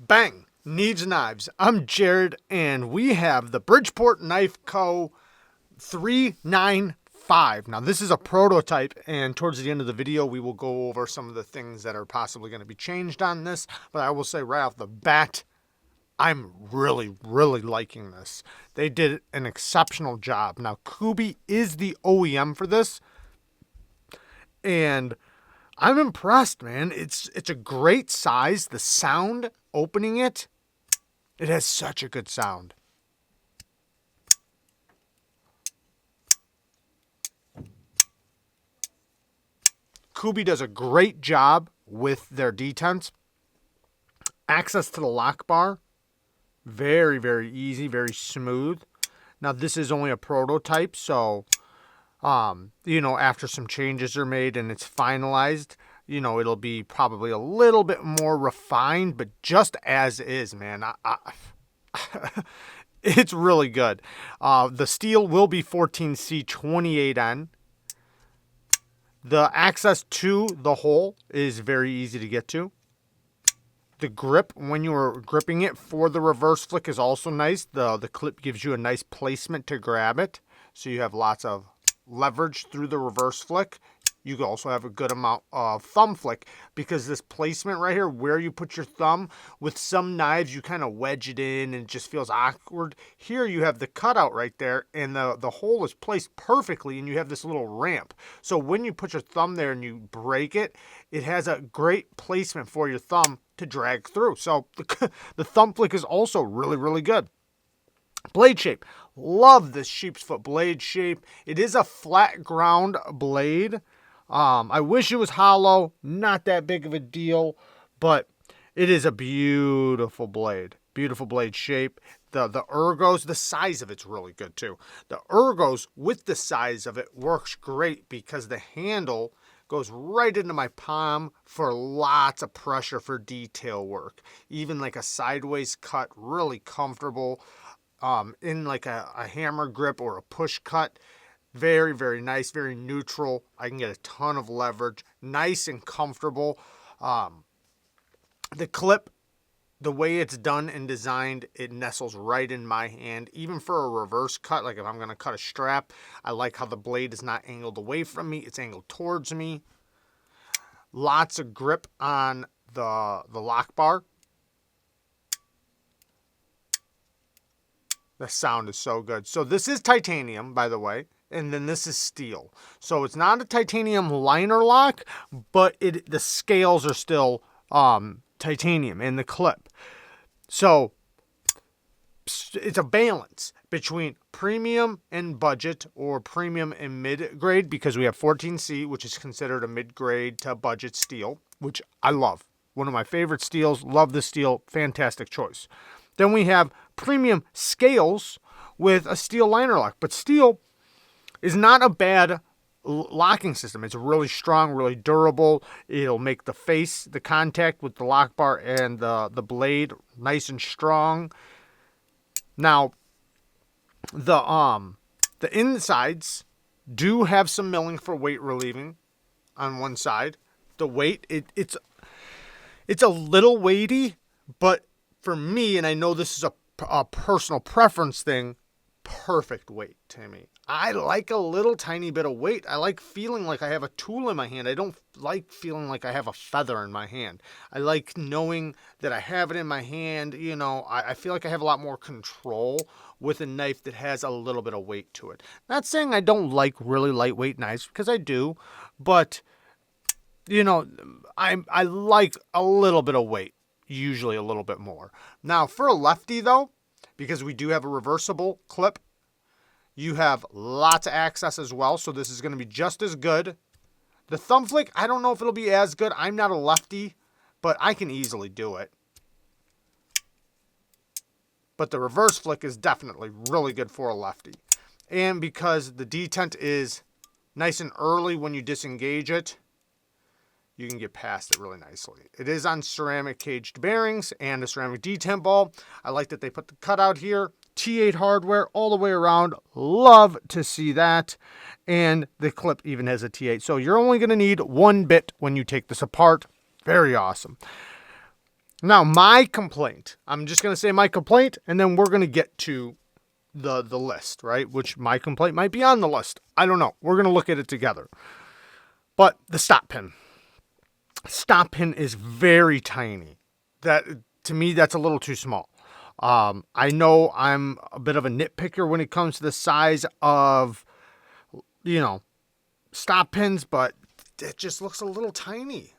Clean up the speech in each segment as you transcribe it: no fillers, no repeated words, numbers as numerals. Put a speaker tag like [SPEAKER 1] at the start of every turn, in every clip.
[SPEAKER 1] Bang! Neeves Knives. I'm Jared, and we have the Bridgeport Knife Co. 395. Now, this is a prototype, and towards the end of the video, we will go over some of the things that are possibly going to be changed on this. But I will say right off the bat, I'm really liking this. They did an exceptional job. Now, KAVISO is the OEM for this, and I'm impressed, man. It's a great size. The sound opening it has such a good sound. KAVISO does a great job with their detents. Access to the lock bar, very easy, very smooth. Now, this is only a prototype, so after some changes are made and it's finalized, it'll be probably a little bit more refined, but just as is, man, it's really good. The steel will be 14C 28N. The access to the hole is very easy to get to. The grip, when you are gripping it for the reverse flick, is also nice. The clip gives you a nice placement to grab it, so you have lots of leverage through the reverse flick. You can also have a good amount of thumb flick, because this placement right here, where you put your thumb, with some knives you kind of wedge it in and it just feels awkward. Here you have the cutout right there, and the hole is placed perfectly, and you have this little ramp. So when you put your thumb there and you break it, it has a great placement for your thumb to drag through. So the thumb flick is also really good. Blade shape. Love this sheep's foot blade shape. It is a flat ground blade. I wish it was hollow. Not that big of a deal, but it is a beautiful blade. Beautiful blade shape. The ergos, the size of it's really good too. The ergos with the size of it works great, because the handle goes right into my palm for lots of pressure for detail work. Even like a sideways cut, really comfortable. In like a hammer grip or a push cut, very nice, very neutral. I can get a ton of leverage, nice and comfortable. The clip, the way it's done and designed, it nestles right in my hand. Even for a reverse cut, like if I'm going to cut a strap, I like how the blade is not angled away from me, it's angled towards me. Lots of grip on the lock bar. The sound is so good. So this is titanium, by the way, and then this is steel. So it's not a titanium liner lock, but the scales are still titanium in the clip. So it's a balance between premium and budget, or premium and mid-grade, because we have 14C, which is considered a mid-grade to budget steel, which I love. One of my favorite steels. Love this steel. Fantastic choice. Then we have premium scales with a steel liner lock. But steel is not a bad locking system. It's really strong, really durable. It'll make the face, the contact with the lock bar and the blade, nice and strong. Now, the insides do have some milling for weight relieving on one side. The weight, it's a little weighty, but for me, and I know this is a personal preference thing, perfect weight to me. I like a little tiny bit of weight. I like feeling like I have a tool in my hand. I don't like feeling like I have a feather in my hand. I like knowing that I have it in my hand. I feel like I have a lot more control with a knife that has a little bit of weight to it. Not saying I don't like really lightweight knives, because I do, but I like a little bit of weight. Usually a little bit more. Now, for a lefty, though, because we do have a reversible clip, you have lots of access as well, so this is going to be just as good. The thumb flick, I don't know if it'll be as good. I'm not a lefty, but I can easily do it. But the reverse flick is definitely really good for a lefty. And because the detent is nice and early when you disengage it, you can get past it really nicely. It is on ceramic caged bearings and a ceramic detent ball. I like that they put the cutout here. T8 hardware all the way around. Love to see that. And the clip even has a T8. So you're only going to need one bit when you take this apart. Very awesome. Now, my complaint, I'm just going to say my complaint, and then we're going to get to the list, right? Which my complaint might be on the list. I don't know. We're going to look at it together. But the stop pin. Stop pin is very tiny. That, to me, that's a little too small. I know I'm a bit of a nitpicker when it comes to the size of, stop pins, but it just looks a little tiny.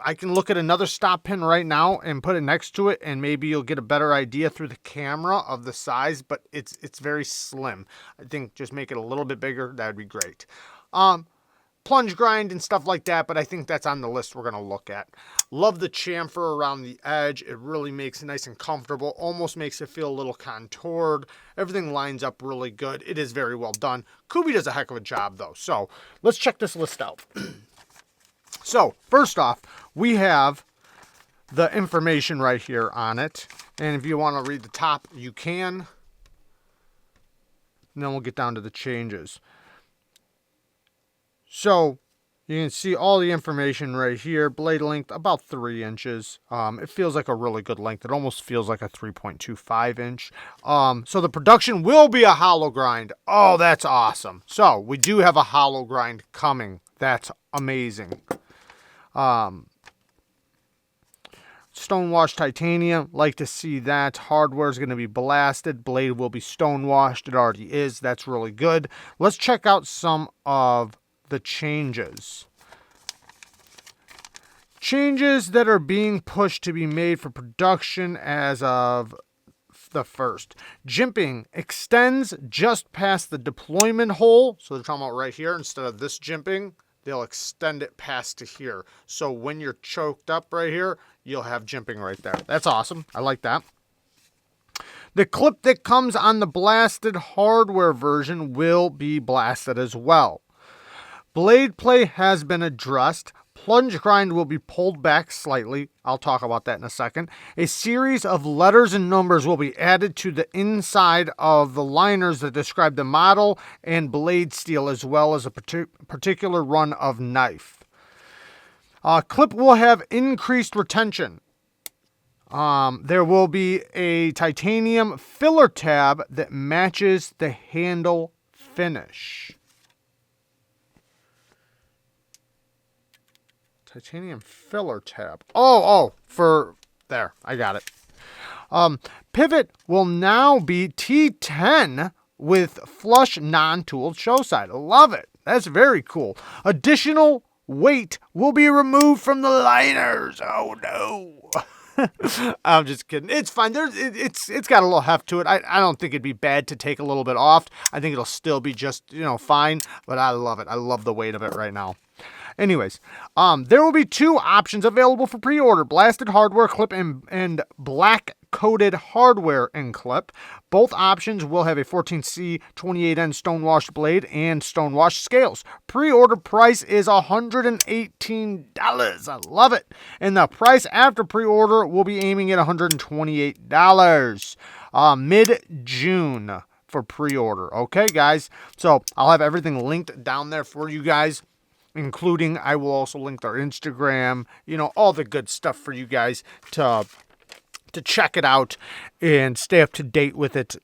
[SPEAKER 1] I can look at another stop pin right now and put it next to it, and maybe you'll get a better idea through the camera of the size, but it's very slim. I think just make it a little bit bigger. That would be great. Plunge grind and stuff like that, but I think that's on the list we're going to look at. Love the chamfer around the edge. It really makes it nice and comfortable. Almost makes it feel a little contoured. Everything lines up really good. It is very well done. Kubi does a heck of a job, though. So let's check this list out. So first off, we have the information right here on it. And if you want to read the top, you can. And then we'll get down to the changes. So you can see all the information right here. Blade length, about 3 inches. It feels like a really good length. It almost feels like a 3.25 inch. So the production will be a hollow grind. Oh, that's awesome. So we do have a hollow grind coming. That's amazing. Stonewashed titanium, like to see that. Hardware is going to be blasted. Blade will be stonewashed. It already is. That's really good. Let's check out some of the changes. Changes that are being pushed to be made for production as of the 1st. Jimping extends just past the deployment hole. So they're talking about right here. Instead of this jimping, they'll extend it past to here. So when you're choked up right here, you'll have jimping right there. That's awesome. I like that. The clip that comes on the blasted hardware version will be blasted as well. Blade play has been addressed. Plunge grind will be pulled back slightly. I'll talk about that in a second. A series of letters and numbers will be added to the inside of the liners that describe the model and blade steel, as well as a particular run of knife. Clip will have increased retention. There will be a titanium filler tab that matches the handle finish. Titanium filler tab. For there. I got it. Pivot will now be T10 with flush non-tooled show side. I love it. That's very cool. Additional weight will be removed from the liners. Oh no. I'm just kidding. It's fine. It's got a little heft to it. I don't think it'd be bad to take a little bit off. I think it'll still be just, fine. But I love it. I love the weight of it right now. Anyways, there will be 2 options available for pre-order: blasted hardware clip and black coated hardware and clip. Both options will have a 14C 28N stonewashed blade and stonewashed scales. Pre-order price is $118. I love it. And the price after pre-order will be aiming at $128. Mid-June for pre-order. Okay, guys? So I'll have everything linked down there for you guys, including I will also link their Instagram, all the good stuff for you guys to check it out and stay up to date with it.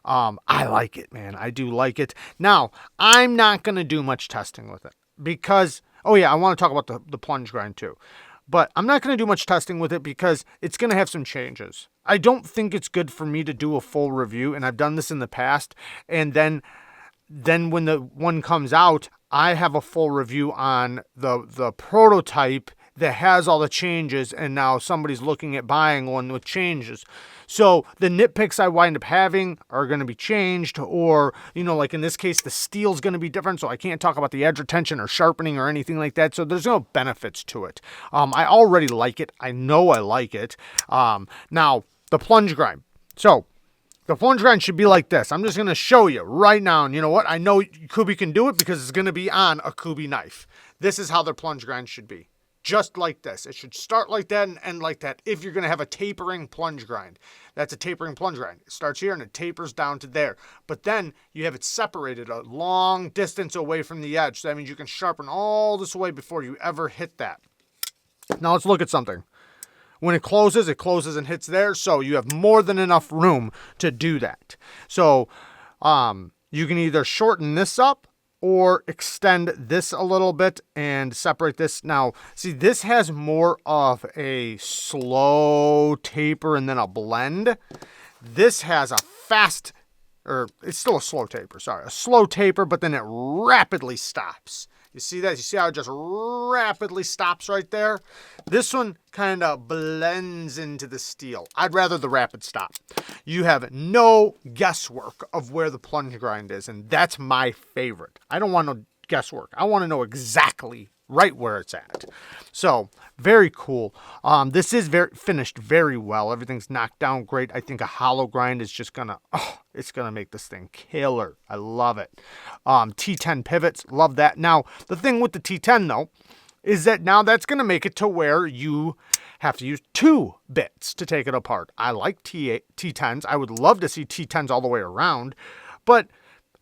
[SPEAKER 1] I like it, man. I do like it. Now, I'm not going to do much testing with it because, I want to talk about the plunge grind too. But I'm not going to do much testing with it because it's going to have some changes. I don't think it's good for me to do a full review, and I've done this in the past, and then when the one comes out, I have a full review on the prototype that has all the changes, and now somebody's looking at buying one with changes. So the nitpicks I wind up having are going to be changed, or, like in this case, the steel's going to be different, so I can't talk about the edge retention or sharpening or anything like that, so there's no benefits to it. I already like it. I know I like it. Now, the plunge grind. So the plunge grind should be like this. I'm just going to show you right now. And you know what? I know Kubi can do it because it's going to be on a Kubi knife. This is how their plunge grind should be. Just like this. It should start like that and end like that if you're going to have a tapering plunge grind. That's a tapering plunge grind. It starts here and it tapers down to there. But then you have it separated a long distance away from the edge. So that means you can sharpen all this way before you ever hit that. Now let's look at something. When it closes and hits there, so you have more than enough room to do that. So you can either shorten this up or extend this a little bit and separate this. Now, see, this has more of a slow taper and then a blend. This has a fast, or it's still a slow taper, sorry. A slow taper, but then it rapidly stops. You see that? You see how it just rapidly stops right there? This one kind of blends into the steel. I'd rather the rapid stop. You have no guesswork of where the plunge grind is, and that's my favorite. I don't want no guesswork. I want to know exactly right where it's at. So, very cool. This is finished very well. Everything's knocked down great. I think a hollow grind is just gonna, it's gonna make this thing killer. I love it. T10 pivots, love that. Now, the thing with the T10 though, is that now that's gonna make it to where you have to use 2 bits to take it apart. I like T10s. I would love to see T10s all the way around, but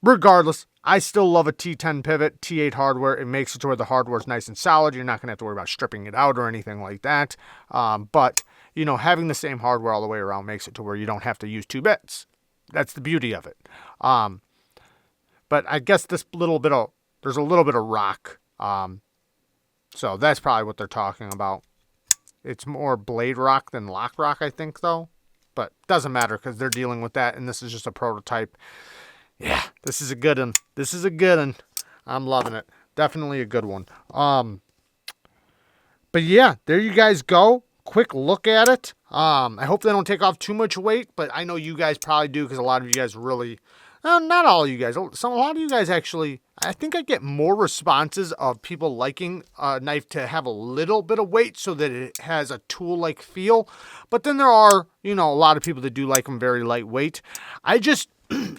[SPEAKER 1] regardless, I still love a T10 pivot, T8 hardware. It makes it to where the hardware is nice and solid. You're not going to have to worry about stripping it out or anything like that. But, you know, having the same hardware all the way around makes it to where you don't have to use 2 bits. That's the beauty of it. But I guess there's a little bit of rock. So that's probably what they're talking about. It's more blade rock than lock rock, I think, though. But doesn't matter because they're dealing with that, and this is just a prototype. Yeah, this is a good one. This is a good one. I'm loving it. Definitely a good one. But yeah, there you guys go. Quick look at it. I hope they don't take off too much weight, but I know you guys probably do because a lot of you guys really, not all of you guys, a lot of you guys actually, I think I get more responses of people liking a knife to have a little bit of weight so that it has a tool-like feel. But then there are, you know, a lot of people that do like them very lightweight.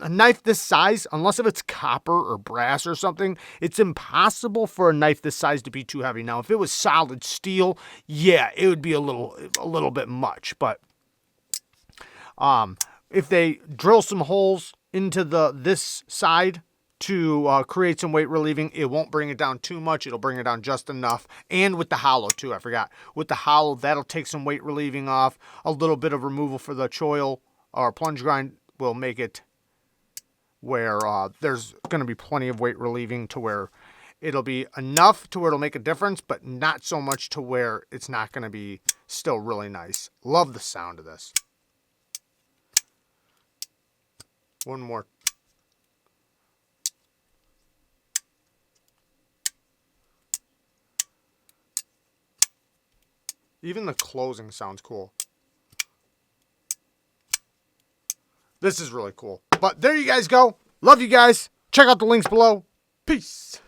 [SPEAKER 1] A knife this size, unless if it's copper or brass or something, it's impossible for a knife this size to be too heavy. Now, if it was solid steel, yeah, it would be a little bit much. But if they drill some holes into this side to create some weight relieving, it won't bring it down too much. It'll bring it down just enough. And with the hollow too, I forgot. With the hollow, that'll take some weight relieving off. A little bit of removal for the choil or plunge grind will make it where there's going to be plenty of weight relieving to where it'll be enough to where it'll make a difference, but not so much to where it's not going to be still really nice. Love the sound of this. One more. Even the closing sounds cool. This is really cool. But there you guys go. Love you guys. Check out the links below. Peace.